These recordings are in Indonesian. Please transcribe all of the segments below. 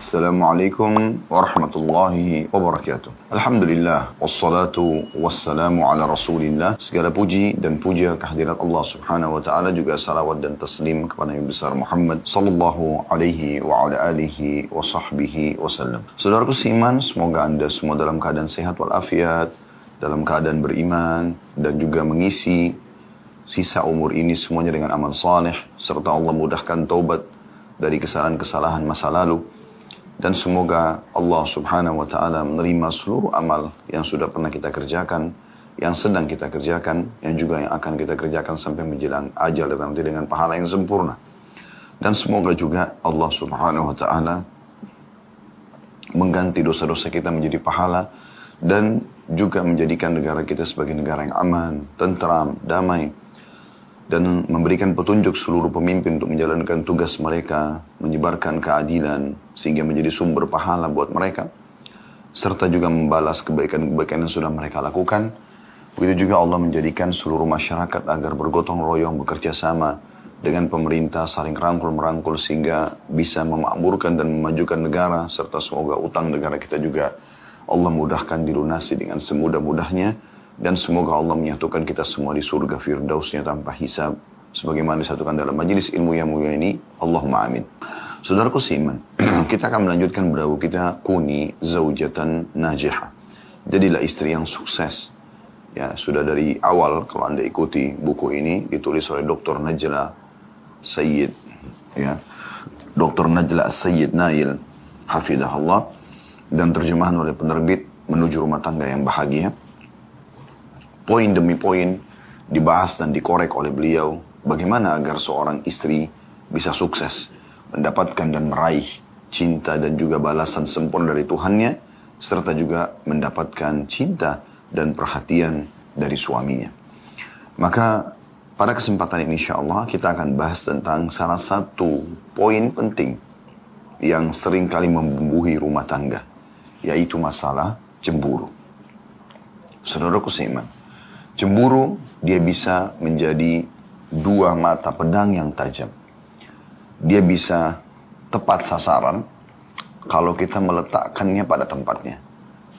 Assalamualaikum warahmatullahi wabarakatuh. Alhamdulillah, wassalatu wassalamu ala rasulillah. Segala puji dan puja kehadirat Allah subhanahu wa ta'ala, juga salawat dan taslim kepada Nabi besar Muhammad sallallahu alaihi wa ala alihi wa sahbihi wasallam. Saudaraku seiman, semoga anda semua dalam keadaan sehat walafiat, dalam keadaan beriman, dan juga mengisi sisa umur ini semuanya dengan amal saleh, serta Allah mudahkan taubat dari kesalahan-kesalahan masa lalu. Dan semoga Allah subhanahu wa ta'ala menerima seluruh amal yang sudah pernah kita kerjakan, yang sedang kita kerjakan, yang juga yang akan kita kerjakan sampai menjelang ajal dan nanti dengan pahala yang sempurna. Dan semoga juga Allah subhanahu wa ta'ala mengganti dosa-dosa kita menjadi pahala, dan juga menjadikan negara kita sebagai negara yang aman, tentram, damai, dan memberikan petunjuk seluruh pemimpin untuk menjalankan tugas mereka, menyebarkan keadilan, sehingga menjadi sumber pahala buat mereka, serta juga membalas kebaikan-kebaikan yang sudah mereka lakukan. Begitu juga Allah menjadikan seluruh masyarakat agar bergotong royong, bekerja sama dengan pemerintah, saling rangkul-merangkul, sehingga bisa memakmurkan dan memajukan negara, serta semoga utang negara kita juga Allah mudahkan dilunasi dengan semudah-mudahnya. Dan semoga Allah menyatukan kita semua di surga firdausnya tanpa hisab, sebagaimana disatukan dalam majelis ilmu yang mulia ini. Allahumma amin. Saudaraku seiman, kita akan melanjutkan berawu kita, kuni zaujatan najihah. Jadilah istri yang sukses. Ya, sudah dari awal kalau anda ikuti buku ini, ditulis oleh Dr. Najla Sayyid, ya, Dr. Najla Sayyid Nail hafidahullah, dan terjemahan oleh penerbit Menuju Rumah Tangga yang Bahagia. Poin demi poin dibahas dan dikorek oleh beliau bagaimana agar seorang istri bisa sukses, mendapatkan dan meraih cinta dan juga balasan sempurna dari Tuhannya, serta juga mendapatkan cinta dan perhatian dari suaminya. Maka pada kesempatan ini insyaAllah kita akan bahas tentang salah satu poin penting yang sering kali membumbui rumah tangga, yaitu masalah cemburu. Saudaraku seiman, cemburu dia bisa menjadi dua mata pedang yang tajam. Dia bisa tepat sasaran kalau kita meletakkannya pada tempatnya,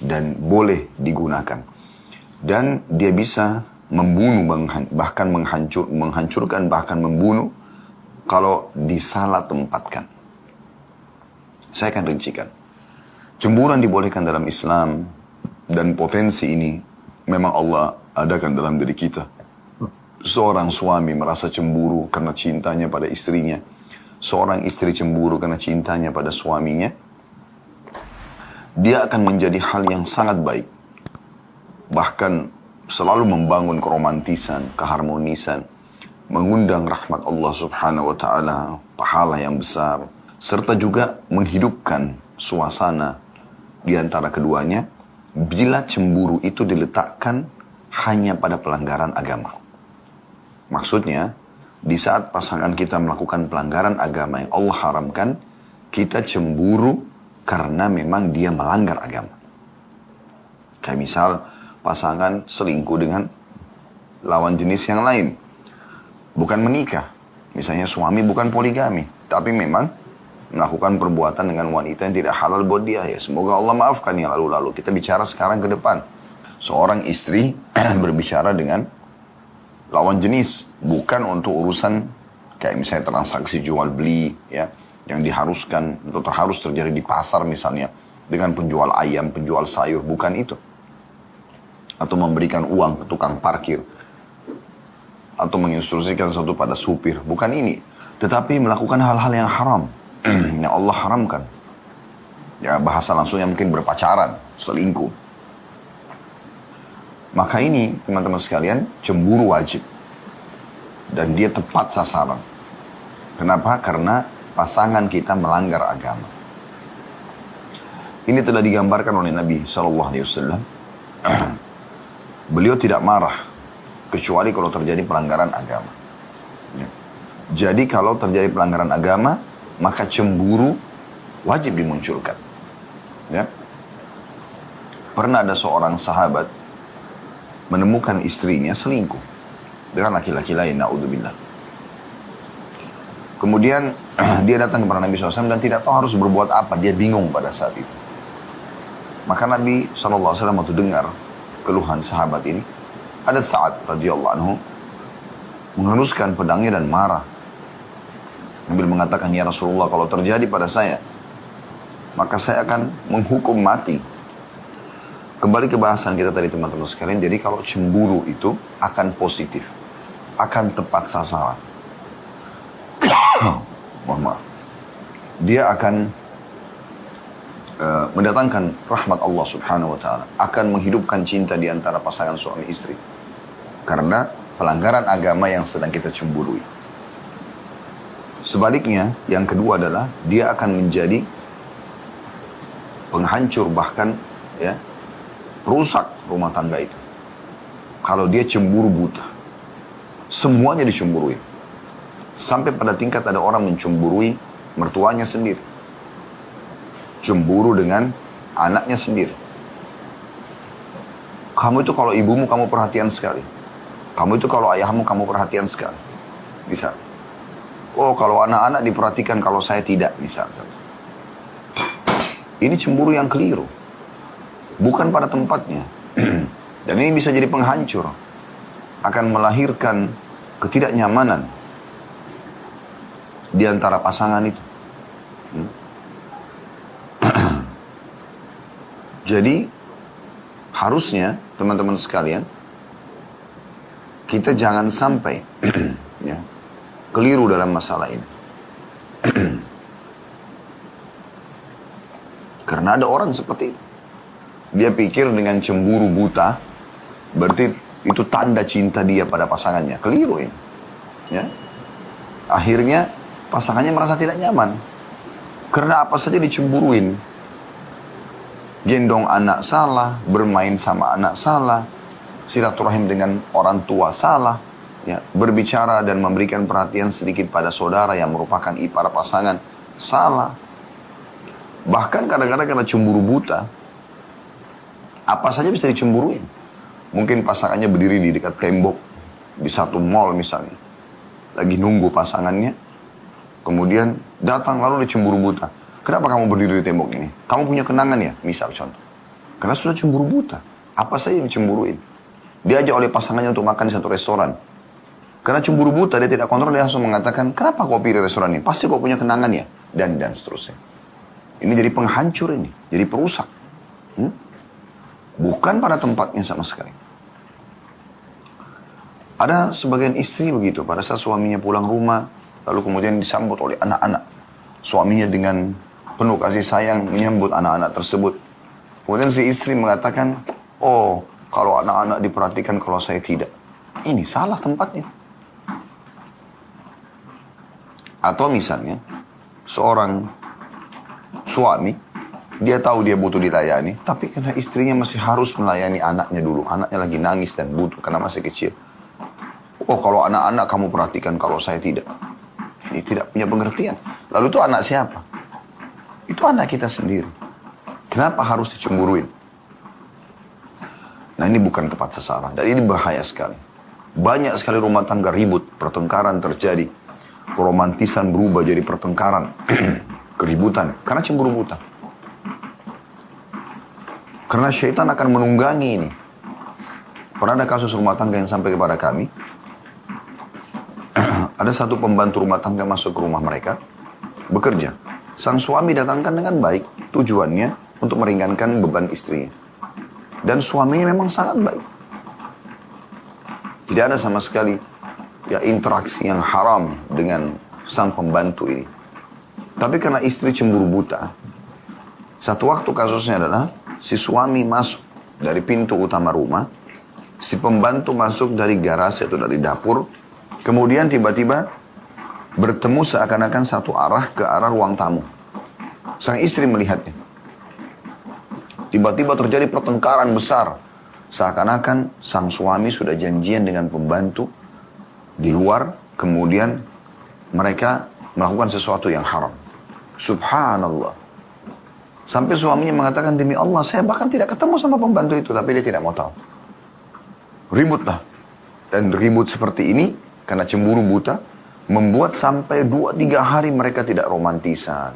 dan boleh digunakan. Dan dia bisa membunuh, bahkan menghancurkan, bahkan membunuh kalau disalah tempatkan. Saya akan rincikan. Cemburuan dibolehkan dalam Islam, dan potensi ini memang Allah adakan dalam diri kita. Seorang suami merasa cemburu karena cintanya pada istrinya. Seorang istri cemburu karena cintanya pada suaminya. Dia akan menjadi hal yang sangat baik. Bahkan selalu membangun keromantisan, keharmonisan, mengundang rahmat Allah subhanahu wa ta'ala, pahala yang besar, serta juga menghidupkan suasana di antara keduanya bila cemburu itu diletakkan hanya pada pelanggaran agama. Maksudnya, di saat pasangan kita melakukan pelanggaran agama yang Allah haramkan, kita cemburu karena memang dia melanggar agama. Kayak misal, pasangan selingkuh dengan lawan jenis yang lain. Bukan menikah. Misalnya suami bukan poligami, tapi memang melakukan perbuatan dengan wanita yang tidak halal buat dia. Ya, semoga Allah maafkan yang lalu-lalu. Kita bicara sekarang ke depan. Seorang istri berbicara dengan lawan jenis, bukan untuk urusan kayak misalnya transaksi jual beli, ya, yang diharuskan atau harus terjadi di pasar misalnya dengan penjual ayam, penjual sayur, bukan itu. Atau memberikan uang ke tukang parkir, atau menginstruksikan sesuatu pada supir, bukan ini. Tetapi melakukan hal-hal yang haram, yang Allah haramkan. Ya, bahasa langsungnya mungkin berpacaran, selingkuh. Maka ini, teman-teman sekalian, cemburu wajib. Dan dia tepat sasaran. Kenapa? Karena pasangan kita melanggar agama. Ini telah digambarkan oleh Nabi SAW. Beliau tidak marah, kecuali kalau terjadi pelanggaran agama. Jadi kalau terjadi pelanggaran agama, maka cemburu wajib dimunculkan. Ya. Pernah ada seorang sahabat menemukan istrinya selingkuh dengan laki-laki lain, na'udzubillah. Kemudian dia datang kepada Nabi SAW dan tidak tahu harus berbuat apa. Dia bingung pada saat itu. Maka Nabi SAW waktu dengar keluhan sahabat ini, ada Sa'ad radhiyallahu anhu mengharuskan pedangnya dan marah. Nabi mengatakan, ya Rasulullah, kalau terjadi pada saya, maka saya akan menghukum mati. Kembali ke bahasan kita tadi teman-teman sekalian, jadi kalau cemburu itu akan positif, akan tepat sasaran. Mohon maaf. Dia akan mendatangkan rahmat Allah Subhanahu wa taala, akan menghidupkan cinta di antara pasangan suami istri. Karena pelanggaran agama yang sedang kita cemburui. Sebaliknya, yang kedua adalah dia akan menjadi penghancur, bahkan ya, rusak rumah tangga itu. Kalau dia cemburu buta, semuanya dicemburui. Sampai pada tingkat ada orang mencemburui mertuanya sendiri. Cemburu dengan anaknya sendiri. Kamu itu kalau ibumu kamu perhatian sekali. Kamu itu kalau ayahmu kamu perhatian sekali. Bisa. Oh, kalau anak-anak diperhatikan, kalau saya tidak, misalnya. Ini cemburu yang keliru. Bukan pada tempatnya. Dan ini bisa jadi penghancur. Akan melahirkan ketidaknyamanan di antara pasangan itu. Jadi, harusnya, teman-teman sekalian, kita jangan sampai ya, keliru dalam masalah ini. Karena ada orang seperti itu. Dia pikir dengan cemburu buta, berarti itu tanda cinta dia pada pasangannya. Keliru ini. Ya. Akhirnya pasangannya merasa tidak nyaman. Karena apa saja dicemburuin. Gendong anak salah, bermain sama anak salah, silaturahim dengan orang tua salah, ya, berbicara dan memberikan perhatian sedikit pada saudara yang merupakan ipar pasangan salah. Bahkan kadang-kadang karena cemburu buta, apa saja bisa dicemburuin. Mungkin pasangannya berdiri di dekat tembok di satu mall misalnya, lagi nunggu pasangannya, kemudian datang lalu dicemburu buta. Kenapa kamu berdiri di tembok ini? Kamu punya kenangan ya? Misal contoh. Karena sudah cemburu buta. Apa saja yang dicemburuin. Diajak oleh pasangannya untuk makan di satu restoran. Karena cemburu buta, dia tidak kontrol, dia langsung mengatakan, kenapa kau pilih restoran ini? Pasti kau punya kenangan ya? Dan seterusnya. Ini jadi penghancur ini. Jadi perusak. Bukan pada tempatnya sama sekali. Ada sebagian istri begitu. Pada saat suaminya pulang rumah, lalu kemudian disambut oleh anak-anak. Suaminya dengan penuh kasih sayang menyambut anak-anak tersebut. Kemudian si istri mengatakan, oh, kalau anak-anak diperhatikan, kalau saya tidak. Ini salah tempatnya. Atau misalnya, seorang suami, dia tahu dia butuh dilayani, tapi karena istrinya masih harus melayani anaknya dulu. Anaknya lagi nangis dan butuh karena masih kecil. Oh, kalau anak-anak kamu perhatikan, kalau saya tidak. Ini tidak punya pengertian. Lalu itu anak siapa? Itu anak kita sendiri. Kenapa harus dicemburuin? Nah, ini bukan tepat sasaran. Dan ini bahaya sekali. Banyak sekali rumah tangga ribut, pertengkaran terjadi. Keromantisan berubah jadi pertengkaran. Keributan. Karena cemburu buta. Karena syaitan akan menunggangi ini. Pernah ada kasus rumah tangga yang sampai kepada kami. Ada satu pembantu rumah tangga masuk ke rumah mereka. Bekerja. Sang suami datangkan dengan baik. Tujuannya untuk meringankan beban istrinya. Dan suaminya memang sangat baik. Tidak ada sama sekali ya interaksi yang haram dengan sang pembantu ini. Tapi karena istri cemburu buta, satu waktu kasusnya adalah si suami masuk dari pintu utama rumah, si pembantu masuk dari garasi atau dari dapur, kemudian tiba-tiba bertemu seakan-akan satu arah ke arah ruang tamu. Sang istri melihatnya. Tiba-tiba terjadi pertengkaran besar. Seakan-akan sang suami sudah janjian dengan pembantu di luar, kemudian mereka melakukan sesuatu yang haram. Subhanallah. Sampai suaminya mengatakan, demi Allah, saya bahkan tidak ketemu sama pembantu itu, tapi dia tidak mau tahu. Ributlah. Dan ribut seperti ini, karena cemburu buta, Membuat sampai 2-3 hari mereka tidak romantisan.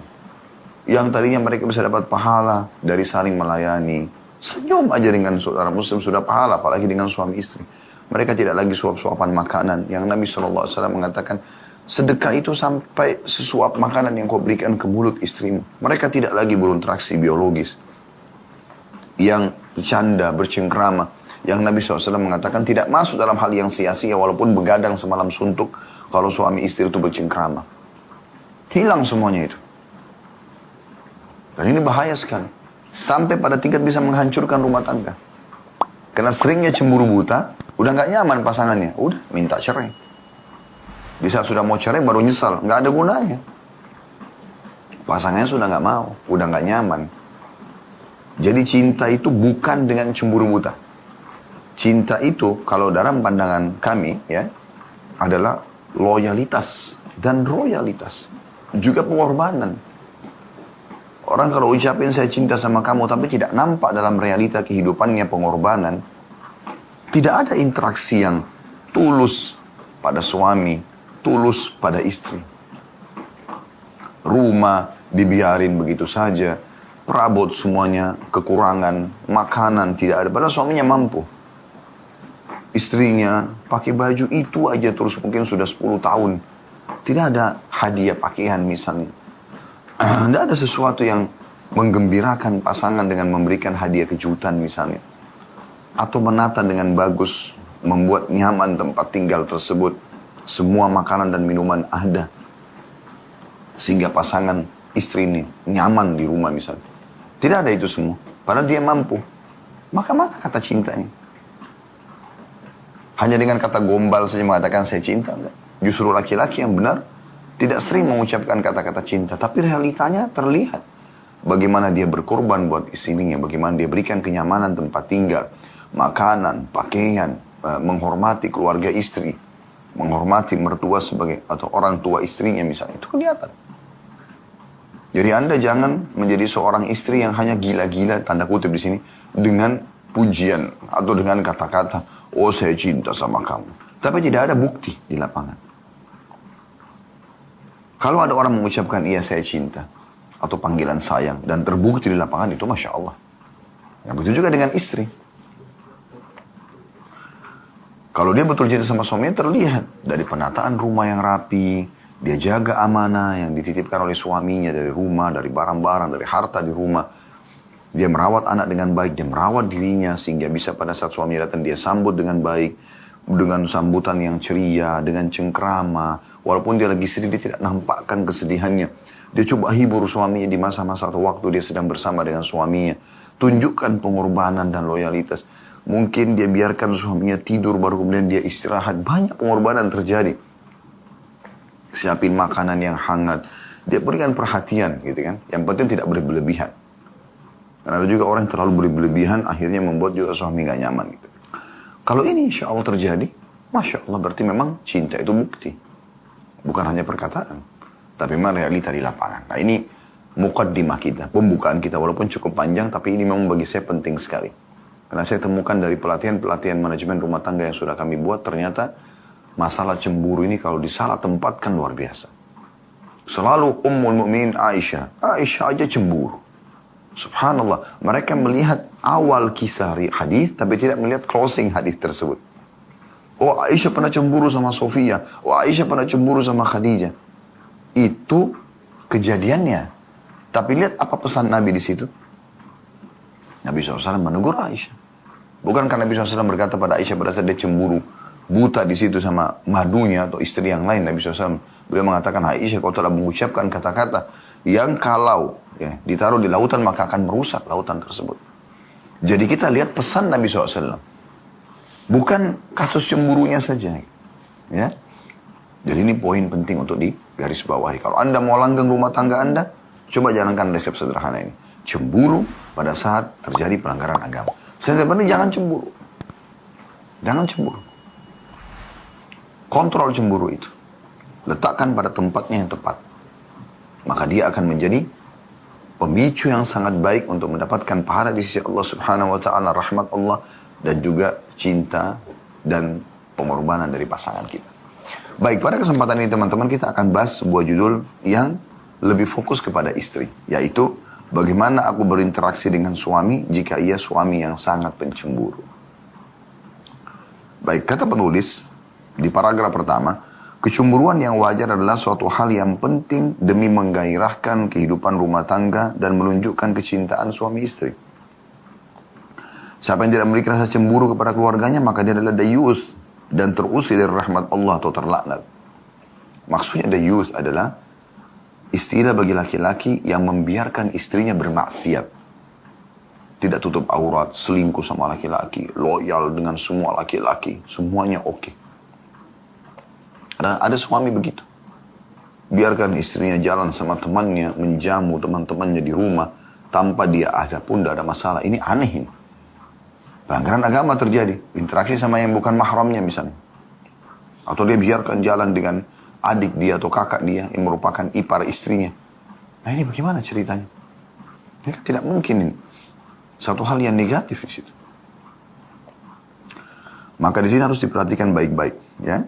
Yang tadinya mereka bisa dapat pahala dari saling melayani. Senyum aja dengan saudara muslim sudah pahala, apalagi dengan suami istri. Mereka tidak lagi suap-suapan makanan. Yang Nabi SAW mengatakan, sedekah itu sampai sesuap makanan yang kau berikan ke mulut istrimu. Mereka tidak lagi berinteraksi biologis. Yang bercanda, bercengkrama. Yang Nabi SAW mengatakan tidak masuk dalam hal yang sia-sia walaupun begadang semalam suntuk kalau suami istri itu bercengkrama. Hilang semuanya itu. Dan ini bahaya sekali. Sampai pada tingkat bisa menghancurkan rumah tangga. Karena seringnya cemburu buta, udah gak nyaman pasangannya. Udah minta cerai. Di saat sudah mau cerai baru nyesal. Gak ada gunanya. Pasangannya sudah gak mau. Udah gak nyaman. Jadi cinta itu bukan dengan cemburu buta. Cinta itu kalau dalam pandangan kami ya adalah loyalitas dan royalitas. Juga pengorbanan. Orang kalau ucapin saya cinta sama kamu tapi tidak nampak dalam realita kehidupannya pengorbanan. Tidak ada interaksi yang tulus pada suami, tulus pada istri. Rumah dibiarin begitu saja. Perabot semuanya, kekurangan, makanan tidak ada. Padahal suaminya mampu. Istrinya pakai baju itu aja terus mungkin sudah 10 tahun. Tidak ada hadiah pakaian misalnya. Tidak ada sesuatu yang menggembirakan pasangan dengan memberikan hadiah kejutan misalnya. Atau menata dengan bagus, membuat nyaman tempat tinggal tersebut. Semua makanan dan minuman ada. Sehingga pasangan istri ini nyaman di rumah misalnya. Tidak ada itu semua. Padahal dia mampu. Maka mana kata cintanya? Hanya dengan kata gombal saja mengatakan saya cinta. Enggak. Justru laki-laki yang benar tidak sering mengucapkan kata-kata cinta. Tapi realitanya terlihat. Bagaimana dia berkorban buat istrinya. Bagaimana dia berikan kenyamanan tempat tinggal. Makanan, pakaian. Menghormati keluarga istri. Menghormati mertua sebagai atau orang tua istrinya misalnya. Itu kelihatan. Jadi Anda jangan menjadi seorang istri yang hanya gila-gila, tanda kutip di sini, dengan pujian atau dengan kata-kata, oh saya cinta sama kamu. Tapi tidak ada bukti di lapangan. Kalau ada orang mengucapkan, iya saya cinta, atau panggilan sayang, dan terbukti di lapangan itu Masya Allah. Yang begitu juga dengan istri. Kalau dia betul cinta sama suaminya terlihat dari penataan rumah yang rapi, dia jaga amanah yang dititipkan oleh suaminya dari rumah, dari barang-barang, dari harta di rumah. Dia merawat anak dengan baik, dia merawat dirinya sehingga bisa pada saat suaminya datang dia sambut dengan baik. Dengan sambutan yang ceria, dengan cengkrama. Walaupun dia lagi sedih, dia tidak nampakkan kesedihannya. Dia coba hibur suaminya di masa-masa atau waktu dia sedang bersama dengan suaminya. Tunjukkan pengorbanan dan loyalitas. Mungkin dia biarkan suaminya tidur baru kemudian dia istirahat. Banyak pengorbanan terjadi. Siapin makanan yang hangat. Dia berikan perhatian gitu kan. Yang penting tidak boleh berlebihan. Karena ada juga orang yang terlalu berlebihan akhirnya membuat juga suami gak nyaman gitu. Kalau ini insya Allah terjadi, Masya Allah berarti memang cinta itu bukti. Bukan hanya perkataan. Tapi memang realita di lapangan. Nah ini muqaddimah kita. Pembukaan kita walaupun cukup panjang tapi ini memang bagi saya penting sekali. Karena saya temukan dari pelatihan-pelatihan manajemen rumah tangga yang sudah kami buat ternyata masalah cemburu ini kalau disalah tempatkan luar biasa. Selalu Ummul Mukminin Aisyah. Aisyah aja cemburu. Subhanallah. Mereka melihat awal kisah hadis tapi tidak melihat closing hadis tersebut. Oh Aisyah pernah cemburu sama Sofia. Oh Aisyah pernah cemburu sama Khadijah. Itu kejadiannya. Tapi lihat apa pesan Nabi di situ. Nabi SAW menegur Aisyah. Bukan karena Nabi SAW berkata pada Aisyah pada saat dia cemburu. Buta di situ sama madunya atau istri yang lain. Nabi SAW beliau mengatakan, Aisyah kau telah mengucapkan kata-kata yang kalau ya, ditaruh di lautan maka akan merusak lautan tersebut. Jadi kita lihat pesan Nabi SAW. Bukan kasus cemburunya saja. Ya. Jadi ini poin penting untuk digarisbawahi. Kalau Anda mau langgeng rumah tangga Anda, coba jalankan resep sederhana ini. Cemburu pada saat terjadi pelanggaran agama. Saya penting jangan cemburu. Jangan cemburu. Kontrol cemburu itu. Letakkan pada tempatnya yang tepat. Maka dia akan menjadi pemicu yang sangat baik untuk mendapatkan pahala di sisi Allah Subhanahu wa taala, rahmat Allah dan juga cinta dan pengorbanan dari pasangan kita. Baik, pada kesempatan ini teman-teman kita akan bahas sebuah judul yang lebih fokus kepada istri. Yaitu, bagaimana aku berinteraksi dengan suami jika ia suami yang sangat pencemburu. Baik, kata penulis di paragraf pertama, kecemburuan yang wajar adalah suatu hal yang penting demi menggairahkan kehidupan rumah tangga dan menunjukkan kecintaan suami istri. Siapa yang tidak memiliki rasa cemburu kepada keluarganya, maka dia adalah dayuth dan terusir dari rahmat Allah atau terlaknat. Maksudnya dayuth adalah istilah bagi laki-laki yang membiarkan istrinya bermaksiat. Tidak tutup aurat, selingkuh sama laki-laki, loyal dengan semua laki-laki, semuanya oke. Ada suami begitu. Biarkan istrinya jalan sama temannya, menjamu teman-temannya di rumah, tanpa dia ada pun tidak ada masalah. Ini aneh ini. Pelanggaran agama terjadi. Interaksi sama yang bukan mahramnya misalnya. Atau dia biarkan jalan dengan adik dia atau kakak dia yang merupakan ipar istrinya. Nah ini bagaimana ceritanya? Ini kan tidak mungkin ini. Satu hal yang negatif di situ. Maka di sini harus diperhatikan baik-baik, ya.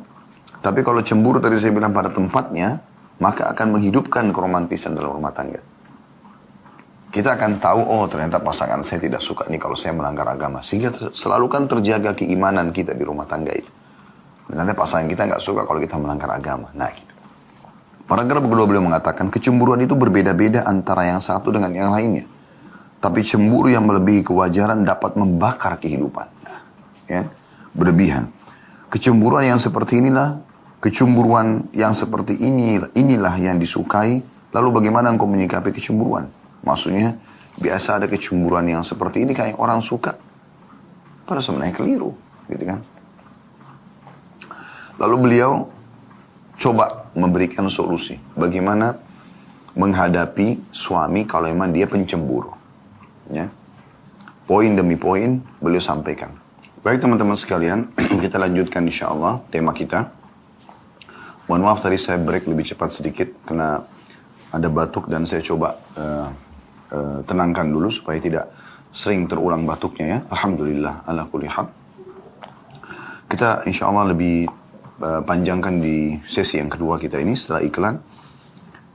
Tapi kalau cemburu tadi saya bilang pada tempatnya, maka akan menghidupkan keromantisan dalam rumah tangga. Kita akan tahu, oh ternyata pasangan saya tidak suka nih kalau saya melanggar agama. Sehingga selalu kan terjaga keimanan kita di rumah tangga itu. Ternyata pasangan kita nggak suka kalau kita melanggar agama. Nah gitu. Paragraf kedua beliau mengatakan, kecemburuan itu berbeda-beda antara yang satu dengan yang lainnya. Tapi cemburu yang melebihi kewajaran dapat membakar kehidupan. Nah, ya, berlebihan. Kecemburuan yang seperti inilah yang disukai. Lalu bagaimana engkau menyikapi kecemburuan? Maksudnya, biasa ada kecemburuan yang seperti ini kayak orang suka. Padahal sebenarnya keliru, gitu kan. Lalu beliau coba memberikan solusi. Bagaimana menghadapi suami kalau memang dia pencemburu. Ya. Poin demi poin beliau sampaikan. Baik teman-teman sekalian, kita lanjutkan insya Allah tema kita. Mohon maaf tadi saya break lebih cepat sedikit karena ada batuk dan saya coba tenangkan dulu supaya tidak sering terulang batuknya ya. Alhamdulillah ala kulli hal. Kita insya Allah lebih panjangkan di sesi yang kedua kita ini setelah iklan.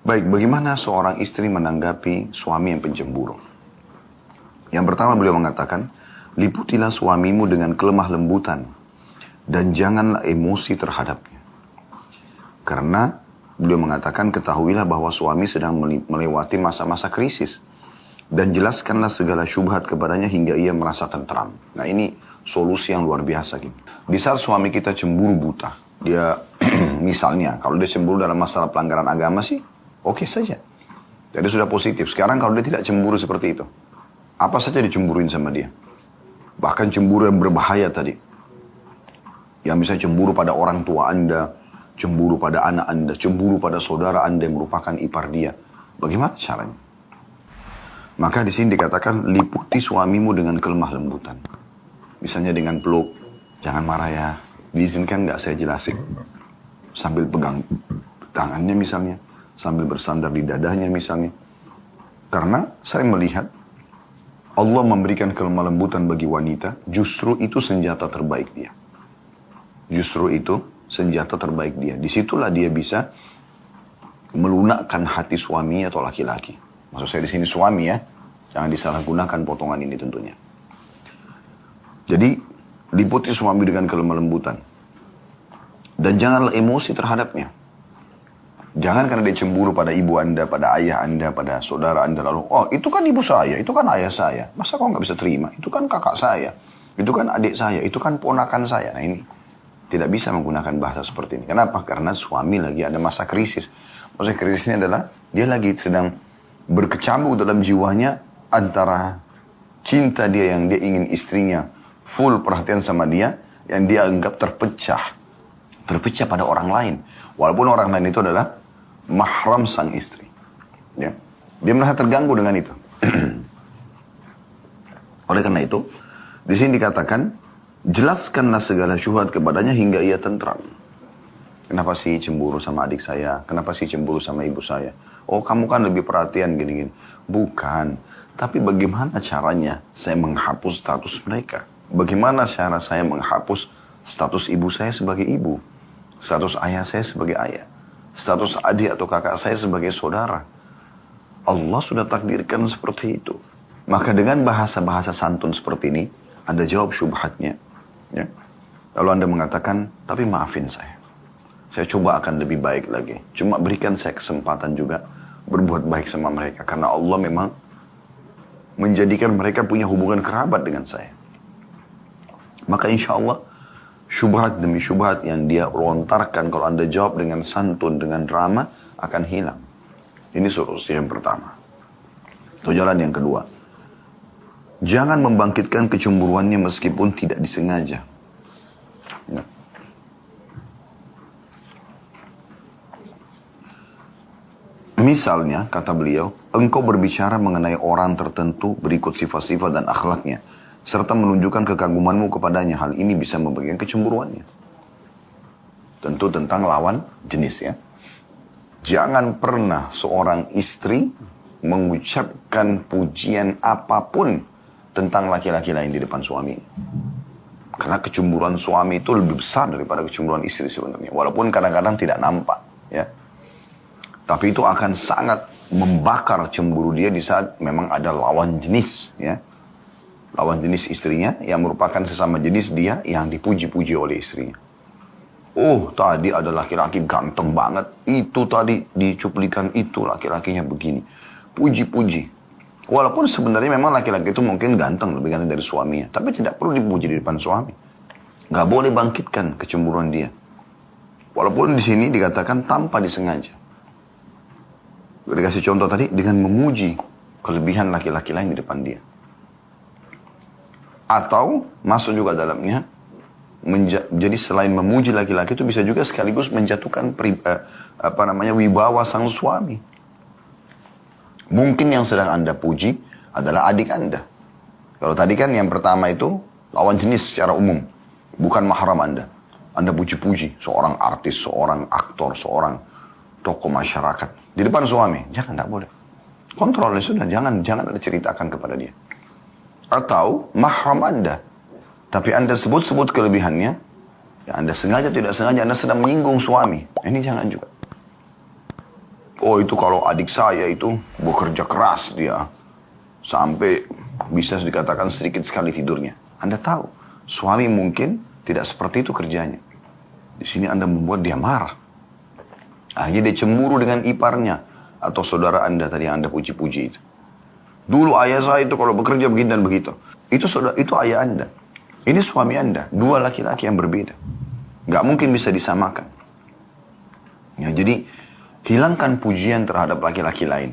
Baik, bagaimana seorang istri menanggapi suami yang pencemburu? Yang pertama beliau mengatakan, liputilah suamimu dengan kelemah lembutan dan janganlah emosi terhadapnya. Karena beliau mengatakan, ketahuilah bahwa suami sedang melewati masa-masa krisis. Dan jelaskanlah segala syubhat kepadanya hingga ia merasa tentram. Nah ini solusi yang luar biasa. Gitu. Di saat suami kita cemburu buta. Dia misalnya kalau dia cemburu dalam masalah pelanggaran agama sih oke saja. Jadi sudah positif. Sekarang kalau dia tidak cemburu seperti itu. Apa saja dicemburuin sama dia. Bahkan cemburu yang berbahaya tadi. Yang misalnya cemburu pada orang tua Anda. Cemburu pada anak Anda. Cemburu pada saudara Anda yang merupakan ipar dia. Bagaimana caranya? Maka di sini dikatakan liputi suamimu dengan kelemah lembutan. Misalnya dengan peluk, jangan marah ya. Diizinkan nggak saya jelasin? Sambil pegang tangannya misalnya, sambil bersandar di dadanya misalnya. Karena saya melihat Allah memberikan kelemah lembutan bagi wanita, justru itu senjata terbaik dia. Justru itu senjata terbaik dia. Disitulah dia bisa melunakkan hati suaminya atau laki-laki. Maksud saya di sini suami ya, jangan disalahgunakan potongan ini tentunya. Jadi liputi suami dengan kelemah lembutan dan janganlah emosi terhadapnya. Jangan karena dia cemburu pada ibu Anda, pada ayah Anda, pada saudara Anda lalu, oh itu kan ibu saya, itu kan ayah saya, masa kau nggak bisa terima? Itu kan kakak saya, itu kan adik saya, itu kan ponakan saya. Nah ini tidak bisa menggunakan bahasa seperti ini. Kenapa? Karena suami lagi ada masa krisis. Maksudnya krisisnya adalah dia lagi sedang berkecamuk dalam jiwanya antara cinta dia yang dia ingin istrinya full perhatian sama dia, yang dia anggap terpecah pada orang lain, walaupun orang lain itu adalah mahram sang istri. Ya. Dia merasa terganggu dengan itu. Oleh karena itu, di sini dikatakan, jelaskanlah segala syubhat kepadanya hingga ia tentram. Kenapa sih cemburu sama adik saya? Kenapa sih cemburu sama ibu saya? Oh kamu kan lebih perhatian gini-gini. Bukan. Tapi bagaimana caranya saya menghapus status mereka? Bagaimana cara saya menghapus status ibu saya sebagai ibu? Status ayah saya sebagai ayah. Status adik atau kakak saya sebagai saudara. Allah sudah takdirkan seperti itu. Maka dengan bahasa-bahasa santun seperti ini, Anda jawab syubhatnya. Ya. Lalu Anda mengatakan, tapi maafin saya. Saya coba akan lebih baik lagi. Cuma berikan saya kesempatan juga berbuat baik sama mereka. Karena Allah memang menjadikan mereka punya hubungan kerabat dengan saya. Maka insya Allah, syubhat demi syubhat yang dia lontarkan kalau Anda jawab dengan santun, dengan drama, akan hilang. Ini solusi yang pertama. Itu jalan yang kedua. Jangan membangkitkan kecemburuannya meskipun tidak disengaja. Ya. Misalnya, kata beliau, engkau berbicara mengenai orang tertentu berikut sifat-sifat dan akhlaknya, serta menunjukkan kekagumanmu kepadanya. Hal ini bisa membagikan kecemburuannya. Tentu tentang lawan jenis ya. Jangan pernah seorang istri mengucapkan pujian apapun tentang laki-laki lain di depan suami. Karena kecemburuan suami itu lebih besar daripada kecemburuan istri sebenarnya. Walaupun kadang-kadang tidak nampak ya. Tapi itu akan sangat membakar cemburu dia di saat memang ada lawan jenis ya. Lawan jenis istrinya yang merupakan sesama jenis dia yang dipuji-puji oleh istrinya. Oh, tadi ada laki-laki ganteng banget. Itu tadi di cuplikan itu laki-lakinya begini. Puji-puji. Walaupun sebenarnya memang laki-laki itu mungkin ganteng, lebih ganteng dari suaminya. Tapi tidak perlu dipuji di depan suami. Gak boleh bangkitkan kecemburuan dia. Walaupun di sini dikatakan tanpa disengaja. Dikasih contoh tadi dengan memuji kelebihan laki-laki lain di depan dia. Atau masuk juga dalamnya. Jadi selain memuji laki-laki itu bisa juga sekaligus menjatuhkan wibawa sang suami. Mungkin yang sedang Anda puji adalah adik Anda. Kalau tadi kan yang pertama itu lawan jenis secara umum, bukan mahram Anda. Anda puji-puji seorang artis, seorang aktor, seorang tokoh masyarakat di depan suami. Jangan, tidak boleh. Kontrolnya sudah, jangan Anda ceritakan kepada dia. Atau mahram Anda. Tapi Anda sebut-sebut kelebihannya, ya Anda sengaja tidak sengaja Anda sedang menyinggung suami. Ini jangan juga. Oh itu kalau adik saya itu bekerja keras dia. Sampai bisa dikatakan sedikit sekali tidurnya. Anda tahu, suami mungkin tidak seperti itu kerjanya. Di sini Anda membuat dia marah. Akhirnya dia cemburu dengan iparnya. Atau saudara Anda tadi yang Anda puji-puji itu. Dulu ayah saya itu kalau bekerja begini dan begitu. Itu ayah Anda. Ini suami Anda, dua laki-laki yang berbeda. Gak mungkin bisa disamakan. Ya, jadi, hilangkan pujian terhadap laki-laki lain.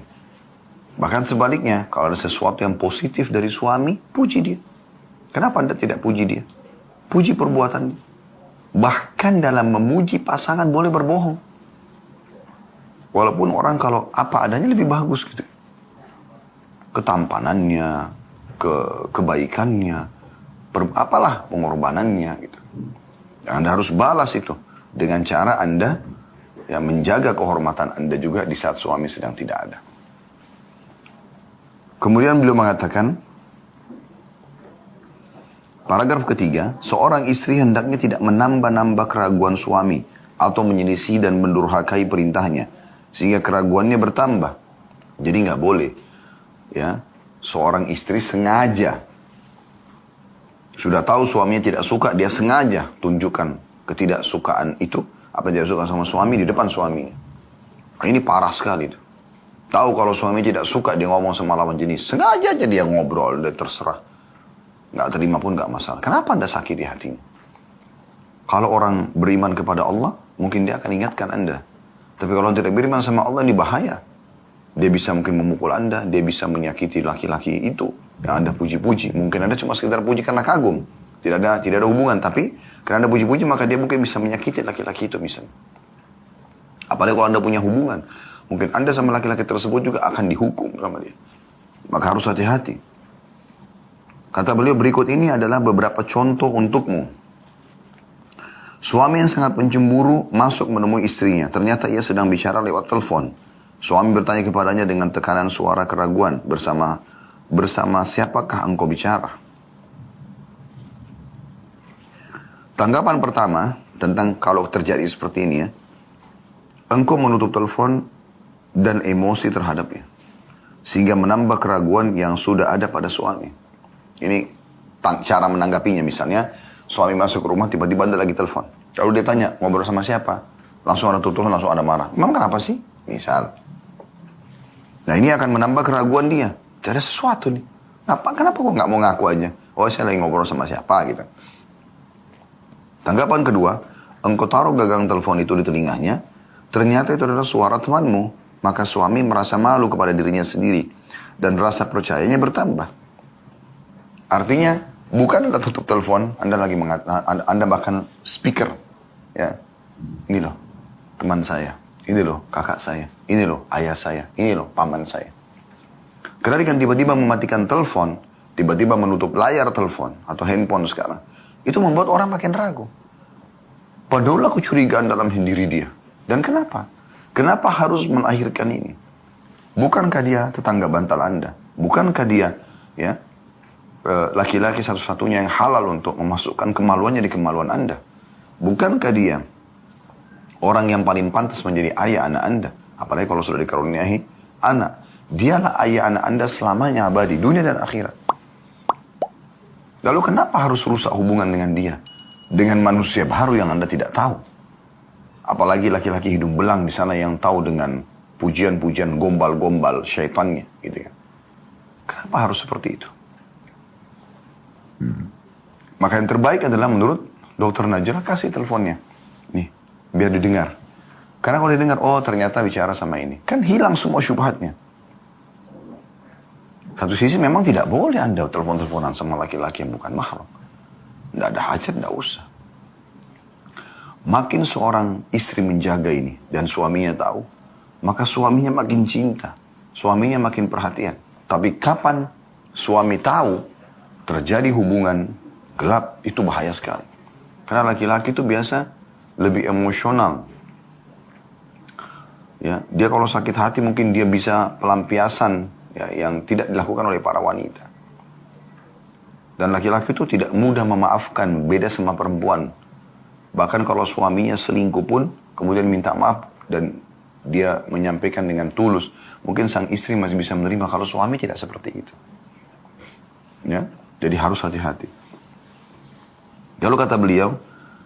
Bahkan sebaliknya, kalau ada sesuatu yang positif dari suami, puji dia. Kenapa Anda tidak puji dia? Puji perbuatan dia. Bahkan dalam memuji pasangan boleh berbohong. Walaupun orang kalau apa adanya lebih bagus gitu. Ketampanannya, kebaikannya, apalah pengorbanannya gitu. Dan Anda harus balas itu dengan cara Anda ya menjaga kehormatan Anda juga di saat suami sedang tidak ada. Kemudian beliau mengatakan, paragraf ketiga, seorang istri hendaknya tidak menambah-nambah keraguan suami atau menyelisih dan mendurhakai perintahnya sehingga keraguannya bertambah. Jadi nggak boleh ya seorang istri sengaja sudah tahu suaminya tidak suka, dia sengaja tunjukkan ketidaksukaan itu, apa yang dia suka sama suami di depan suaminya. Nah, ini parah sekali itu. Tahu kalau suami tidak suka dia ngomong sama lawan jenis, sengaja aja dia ngobrol, dia terserah. Nggak terima pun nggak masalah. Kenapa Anda sakiti hatinya? Kalau orang beriman kepada Allah, mungkin dia akan ingatkan Anda. Tapi kalau tidak beriman sama Allah, ini bahaya. Dia bisa mungkin memukul Anda, dia bisa menyakiti laki-laki itu yang Anda puji-puji. Mungkin Anda cuma sekedar puji karena kagum. Tidak ada hubungan, tapi karena Anda puji-puji maka dia mungkin bisa menyakiti laki-laki itu misalnya. Apalagi kalau Anda punya hubungan. Mungkin Anda sama laki-laki tersebut juga akan dihukum sama dia. Maka harus hati-hati. Kata beliau berikut ini adalah beberapa contoh untukmu. Suami yang sangat pencemburu masuk menemui istrinya. Ternyata ia sedang bicara lewat telepon. Suami bertanya kepadanya dengan tekanan suara keraguan. Bersama siapakah engkau bicara? Tanggapan pertama tentang kalau terjadi seperti ini ya. Engkau menutup telepon dan emosi terhadapnya. Sehingga menambah keraguan yang sudah ada pada suami. Ini cara menanggapinya misalnya. Suami masuk ke rumah tiba-tiba Anda lagi telepon. Lalu dia tanya, ngobrol sama siapa? Langsung ada tutup, langsung ada marah. Memang kenapa sih? Misal. Nah ini akan menambah keraguan dia. Ada sesuatu nih. Kenapa kok nggak mau ngaku aja? Oh saya lagi ngobrol sama siapa gitu. Tanggapan kedua, engkau taruh gagang telepon itu di telinganya. Ternyata itu adalah suara temanmu. Maka suami merasa malu kepada dirinya sendiri. Dan rasa percayanya bertambah. Artinya, bukan Anda tutup telepon, Anda lagi Anda bahkan speaker. Ya, ini loh teman saya. Ini loh kakak saya. Ini loh ayah saya. Ini loh paman saya. Ketika tiba-tiba mematikan telepon, tiba-tiba menutup layar telepon atau handphone sekarang, itu membuat orang makin ragu. Padahal aku curigaan dalam diri dia. Dan kenapa? Kenapa harus melahirkan ini? Bukankah dia tetangga bantal Anda? Bukankah dia ya laki-laki satu-satunya yang halal untuk memasukkan kemaluannya di kemaluan Anda? Bukankah dia orang yang paling pantas menjadi ayah anak Anda? Apalagi kalau sudah dikaruniai anak. Dialah ayah anak Anda selamanya abadi, dunia dan akhirat. Lalu kenapa harus rusak hubungan dengan dia? Dengan manusia baru yang Anda tidak tahu. Apalagi laki-laki hidung belang di sana yang tahu dengan pujian-pujian gombal-gombal syaitannya. Gitu ya. Kenapa harus seperti itu? Maka yang terbaik adalah menurut Dr. Najrah kasih teleponnya. Nih, biar didengar. Karena kalau didengar, oh ternyata bicara sama ini. Kan hilang semua syubhatnya. Satu sisi memang tidak boleh Anda telepon-teleponan sama laki-laki yang bukan mahram. Tidak ada hajat, tidak usah. Makin seorang istri menjaga ini dan suaminya tahu, maka suaminya makin cinta, suaminya makin perhatian. Tapi kapan suami tahu terjadi hubungan gelap, itu bahaya sekali. Karena laki-laki itu biasa lebih emosional. Ya, dia kalau sakit hati mungkin dia bisa pelampiasan ya, yang tidak dilakukan oleh para wanita. Dan laki-laki itu tidak mudah memaafkan, beda sama perempuan. Bahkan kalau suaminya selingkuh pun, kemudian minta maaf dan dia menyampaikan dengan tulus. Mungkin sang istri masih bisa menerima kalau suami tidak seperti itu. Ya, jadi harus hati-hati. Lalu kata beliau,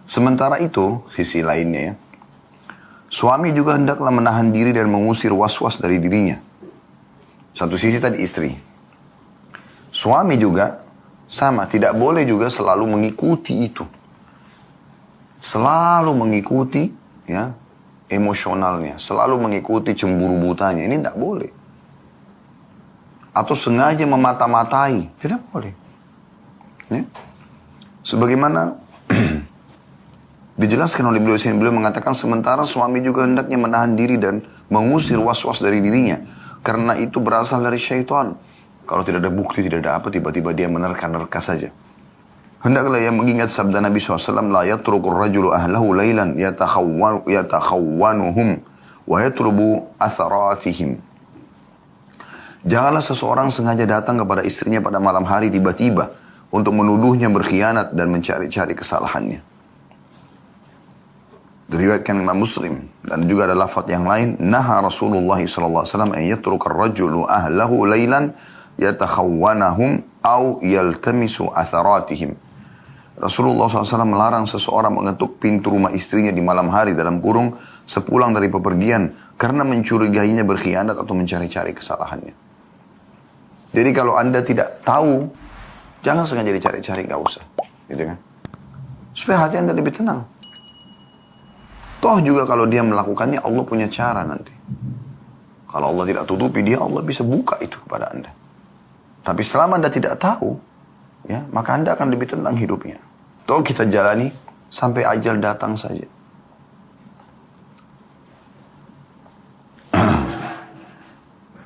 sementara itu, sisi lainnya ya, suami juga hendaklah menahan diri dan mengusir was-was dari dirinya. Satu sisi tadi istri. Suami juga sama, tidak boleh juga selalu mengikuti itu. Selalu mengikuti ya emosionalnya, selalu mengikuti cemburu butanya. Ini tidak boleh. Atau sengaja memata-matai, tidak boleh. Ya. Sebagaimana dijelaskan oleh beliau mengatakan sementara suami juga hendaknya menahan diri dan mengusir was-was dari dirinya. Karena itu berasal dari syaitan. Kalau tidak ada bukti, tidak ada apa, tiba-tiba dia menerka-nerka saja. Hendaklah ia mengingat sabda Nabi SAW, la yatrukur rajulu ahlahu laylan yatakhawwanuhum wa yatrubu atharatihim. Janganlah seseorang sengaja datang kepada istrinya pada malam hari tiba-tiba untuk menuduhnya berkhianat dan mencari-cari kesalahannya. Diriwayatkan Imam Muslim dan juga ada lafaz yang lain, naha Rasulullah SAW an yatrukar rajulu ahlahu laylan yatakhawwanahum au yaltamisu atharatihim. Rasulullah SAW melarang seseorang mengetuk pintu rumah istrinya di malam hari dalam kurung sepulang dari pepergian karena mencurigainya berkhianat atau mencari-cari kesalahannya. Jadi kalau Anda tidak tahu, jangan sengaja dicari-cari, nggak usah, gitu kan? Supaya hati Anda lebih tenang. Toh juga kalau dia melakukannya, Allah punya cara nanti. Kalau Allah tidak tutupi dia, Allah bisa buka itu kepada Anda. Tapi selama Anda tidak tahu, ya, maka Anda akan lebih tenang hidupnya. Toh kita jalani sampai ajal datang saja.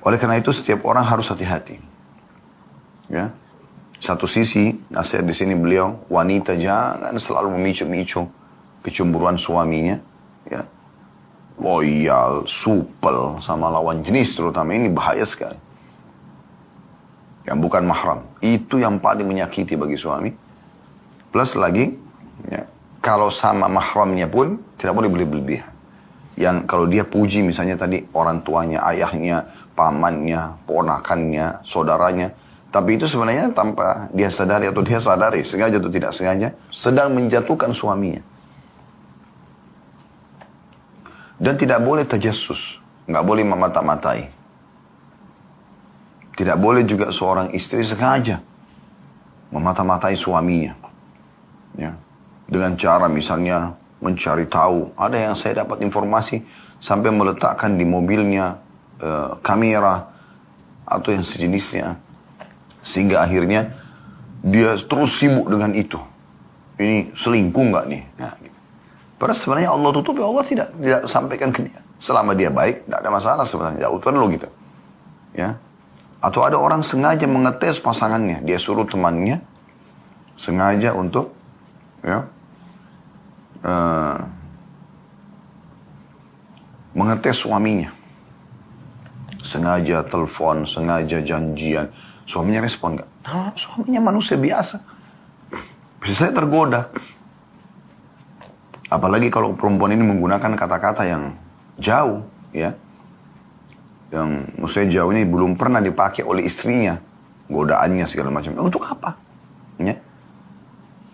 Oleh karena itu setiap orang harus hati-hati. Ya. Satu sisi nasihat di sini beliau, wanita jangan selalu memicu-micu kecemburuan suaminya, ya. Loyal, supel sama lawan jenis terutama ini bahaya sekali. Yang bukan mahram, itu yang paling menyakiti bagi suami. Plus lagi, ya, kalau sama mahramnya pun tidak boleh berlebihan. Yang kalau dia puji misalnya tadi orang tuanya, ayahnya, pamannya, ponakannya, saudaranya. Tapi itu sebenarnya tanpa dia sadari atau dia sadari, sengaja atau tidak sengaja, sedang menjatuhkan suaminya. Dan tidak boleh tajassus, nggak boleh memata-matai. Tidak boleh juga seorang istri sengaja memata-matai suaminya. Ya. Dengan cara misalnya mencari tahu. Ada yang saya dapat informasi sampai meletakkan di mobilnya kamera atau yang sejenisnya. Sehingga akhirnya dia terus sibuk dengan itu. Ini selingkuh nggak nih? Nah, gitu. Padahal sebenarnya Allah tutup, ya Allah tidak sampaikan ke dia. Selama dia baik, tidak ada masalah sebenarnya. Jauh lo gitu. Ya. Atau ada orang sengaja mengetes pasangannya. Dia suruh temannya sengaja untuk ya, mengetes suaminya. Sengaja telepon, sengaja janjian. Suaminya respon nggak? Nah, suaminya manusia biasa. Bisa saya tergoda. Apalagi kalau perempuan ini menggunakan kata-kata yang jauh, ya. Yang maksudnya jauh ini belum pernah dipakai oleh istrinya. Godaannya segala macam. Untuk apa? Ya.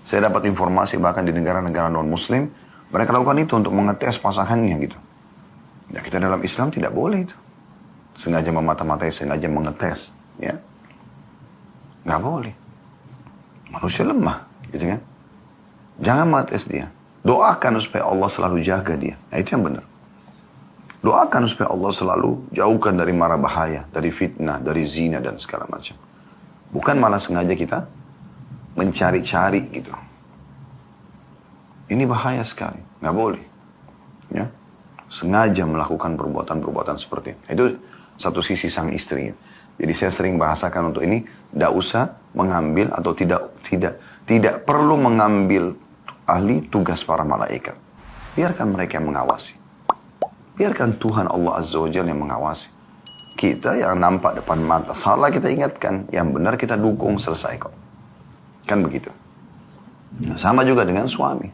Saya dapat informasi bahkan di negara-negara non-muslim, mereka lakukan itu untuk mengetes pasangannya gitu. Ya, kita dalam Islam tidak boleh itu. Sengaja memata-matai, sengaja mengetes. Ya. Nggak boleh. Manusia lemah, gitu kan. Jangan mengetes dia. Doakan supaya Allah selalu jaga dia. Nah, itu yang benar. Doakan supaya Allah selalu jauhkan dari mara bahaya, dari fitnah, dari zina dan segala macam. Bukan malah sengaja kita mencari-cari gitu. Ini bahaya sekali, nggak boleh. Ya, sengaja melakukan perbuatan-perbuatan seperti itu. Itu satu sisi sang istri. Jadi saya sering bahasakan untuk ini, tidak usah mengambil atau tidak perlu mengambil ahli tugas para malaikat. Biarkan mereka yang mengawasi. Biarkan Tuhan Allah Azza wa Jalla yang mengawasi. Kita yang nampak depan mata, salah kita ingatkan, yang benar kita dukung, selesai kok. Kan begitu. Nah, sama juga dengan suami.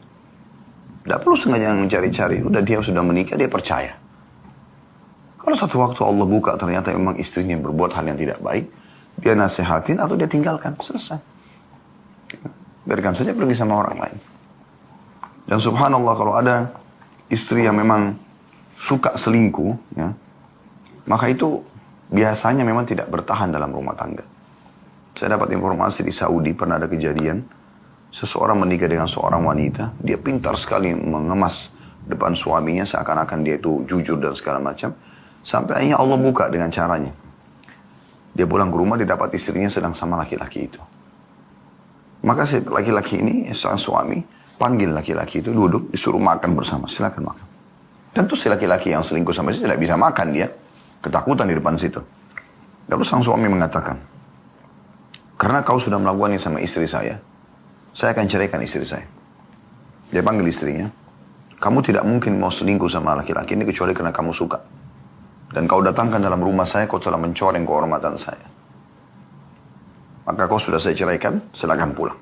Tidak perlu sengaja mencari-cari. Udah dia sudah menikah, dia percaya. Kalau satu waktu Allah buka ternyata memang istrinya berbuat hal yang tidak baik, dia nasihatin atau dia tinggalkan, selesai. Biarkan saja pergi sama orang lain. Dan subhanallah kalau ada istri yang memang suka selingkuh, ya, maka itu biasanya memang tidak bertahan dalam rumah tangga. Saya dapat informasi di Saudi pernah ada kejadian, seseorang menikah dengan seorang wanita, dia pintar sekali mengemas depan suaminya seakan-akan dia itu jujur dan segala macam. Sampai akhirnya Allah buka dengan caranya. Dia pulang ke rumah, dia dapat istrinya sedang sama laki-laki itu. Maka si laki-laki ini, sang suami, panggil laki-laki itu duduk, disuruh makan bersama. Silakan makan. Tentu si laki-laki yang selingkuh sama istri tidak bisa makan dia. Ketakutan di depan situ. Lalu sang suami mengatakan, karena kau sudah melakukan ini sama istri saya akan ceraikan istri saya. Dia panggil istrinya, kamu tidak mungkin mau selingkuh sama laki-laki ini kecuali karena kamu suka. Dan kau datangkan dalam rumah saya, kau telah mencoreng kehormatan saya. Maka kau sudah saya ceraikan, silakan pulang.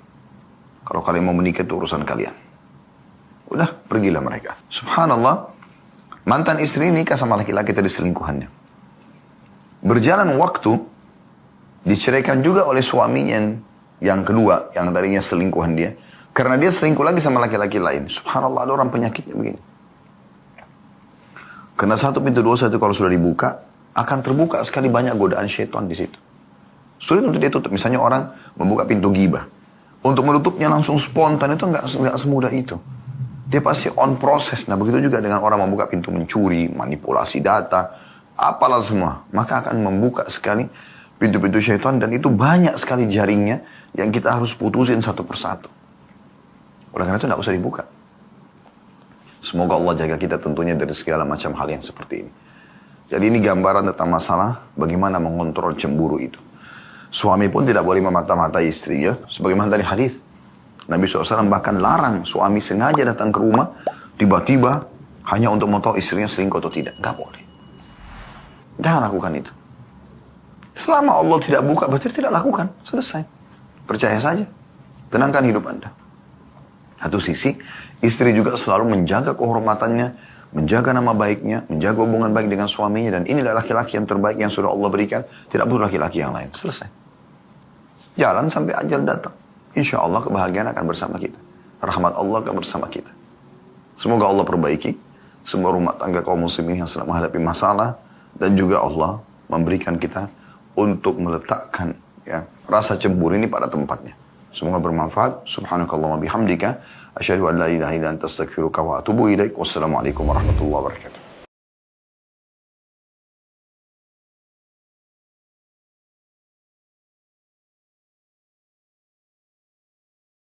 Kalau kalian mau menikah itu urusan kalian. Udah, pergilah mereka. Subhanallah, mantan istri ini nikah sama laki-laki tadi selingkuhannya. Berjalan waktu, diceraikan juga oleh suaminya yang kedua, yang tadinya selingkuhan dia. Karena dia selingkuh lagi sama laki-laki lain. Subhanallah, ada orang penyakitnya begini. Karena satu pintu dosa itu kalau sudah dibuka, akan terbuka sekali banyak godaan syaitan di situ. Sulit untuk dia tutup. Misalnya orang membuka pintu ghibah. Untuk menutupnya langsung spontan itu nggak semudah itu. Dia pasti on proses. Nah begitu juga dengan orang membuka pintu mencuri, manipulasi data, apalah semua. Maka akan membuka sekali pintu-pintu syaitan dan itu banyak sekali jaringnya yang kita harus putusin satu persatu. Oleh karena itu nggak usah dibuka. Semoga Allah jaga kita tentunya dari segala macam hal yang seperti ini. Jadi ini gambaran tentang masalah bagaimana mengontrol cemburu itu. Suami pun tidak boleh memata-matai istri ya. Sebagaimana tadi hadis Nabi SAW bahkan larang suami sengaja datang ke rumah tiba-tiba hanya untuk mau tahu istrinya selingkuh atau tidak. Gak boleh. Jangan lakukan itu. Selama Allah tidak buka berarti tidak lakukan. Selesai. Percaya saja. Tenangkan hidup Anda. Satu sisi, istri juga selalu menjaga kehormatannya, menjaga nama baiknya, menjaga hubungan baik dengan suaminya, dan inilah laki-laki yang terbaik yang sudah Allah berikan, tidak perlu laki-laki yang lain. Selesai. Jalan sampai ajal datang. Insya Allah kebahagiaan akan bersama kita. Rahmat Allah akan bersama kita. Semoga Allah perbaiki semua rumah tangga kaum muslimin yang sedang menghadapi masalah, dan juga Allah memberikan kita untuk meletakkan rasa cemburu ini pada tempatnya. Semoga bermanfaat. Subhanakallahumma bihamdika asyhadu an la ilaha illa anta astaghfiruka wa atubu ilaik. Wassalamualaikum warahmatullahi wabarakatuh.